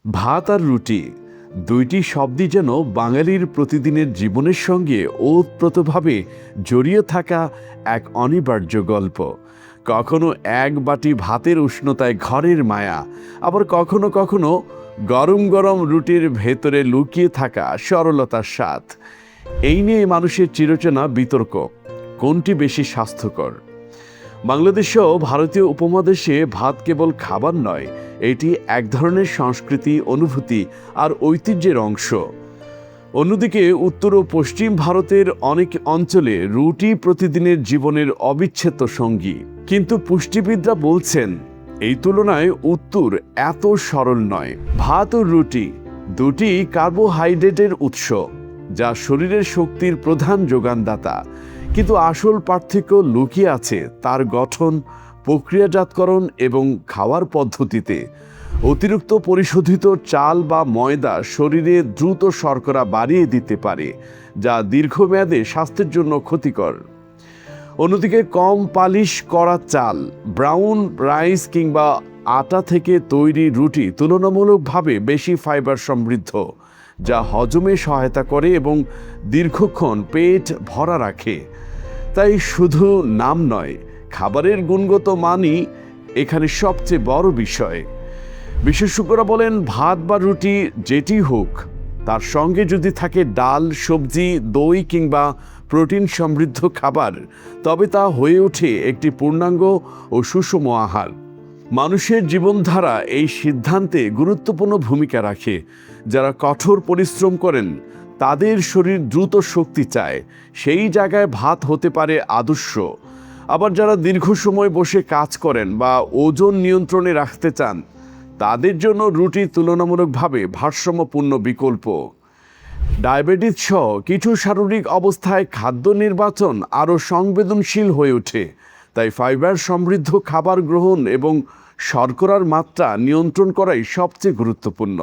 ভাত আর রুটি দুইটি শব্দই যেন বাঙালির প্রতিদিনের জীবনের সঙ্গে ওতপ্রোতভাবে জড়িয়ে থাকা এক অনিবার্য গল্প। কখনো এক বাটি ভাতের উষ্ণতায় ঘরের মায়া, আবার কখনো কখনো গরম গরম রুটির ভেতরে লুকিয়ে থাকা সরলতার স্বাদ। এই নিয়ে মানুষের চিরচেনা বিতর্ক, কোনটি বেশি স্বাস্থ্যকর। বাংলাদেশেও ভারতীয় উপমহাদেশে ভাত কেবল খাবার নয়, এটি এক ধরনের সংস্কৃতি, অনুভূতি আর ঐতিহ্যের অংশ। অন্যদিকে উত্তর ও পশ্চিম ভারতের অনেক অঞ্চলে রুটি প্রতিদিনের জীবনের অবিচ্ছেদ্য সঙ্গী। কিন্তু পুষ্টিবিদরা বলছেন এই তুলনায় উত্তর এত সরল নয়। ভাত ও রুটি দুটি কার্বোহাইড্রেটের উৎস, যা শরীরের শক্তির প্রধান যোগানদাতা। কিন্তু আসল পার্থক্য লুকিয়ে আছে তার গঠন, প্রক্রিয়াজাতকরণ এবং খাওয়ার পদ্ধতিতে। অতিরিক্ত পরিশোধিত চাল বা ময়দা শরীরে দ্রুত শর্করা বাড়িয়ে দিতে পারে, যা দীর্ঘমেয়াদে স্বাস্থ্যের জন্য ক্ষতিকর। অন্যদিকে কম পালিশ করা চাল, ব্রাউন রাইস কিংবা আটা থেকে তৈরি রুটি তুলনামূলকভাবে বেশি ফাইবার সমৃদ্ধ, যা হজমে সহায়তা করে এবং দীর্ঘক্ষণ পেট ভরা রাখে। তাই শুধু নাম নয়, খাবারের গুণগত মানই এখানে সবচেয়ে বড় বিষয়। বিশেষজ্ঞরা বলেন ভাত বা রুটি যেটি হোক, তার সঙ্গে যদি থাকে ডাল, সবজি, দই কিংবা প্রোটিন সমৃদ্ধ খাবার, তবে তা হয়ে ওঠে একটি পূর্ণাঙ্গ ও সুষম আহার। মানুষের জীবনধারা এই সিদ্ধান্তে গুরুত্বপূর্ণ ভূমিকা রাখে। যারা কঠোর পরিশ্রম করেন, তাদের শরীর দ্রুত শক্তি চায়, সেই জায়গায় ভাত হতে পারে আদর্শ। আবার যারা দীর্ঘ সময় বসে কাজ করেন বা ওজন নিয়ন্ত্রণে রাখতে চান, তাদের জন্য রুটি তুলনামূলকভাবে ভারসাম্যপূর্ণ বিকল্প। ডায়াবেটিস সহ কিছু শারীরিক অবস্থায় খাদ্য নির্বাচন আরও সংবেদনশীল হয়ে ওঠে। তাই ফাইবার সমৃদ্ধ খাবার গ্রহণ এবং শর্করার মাত্রা নিয়ন্ত্রণ করাই সবচেয়ে গুরুত্বপূর্ণ।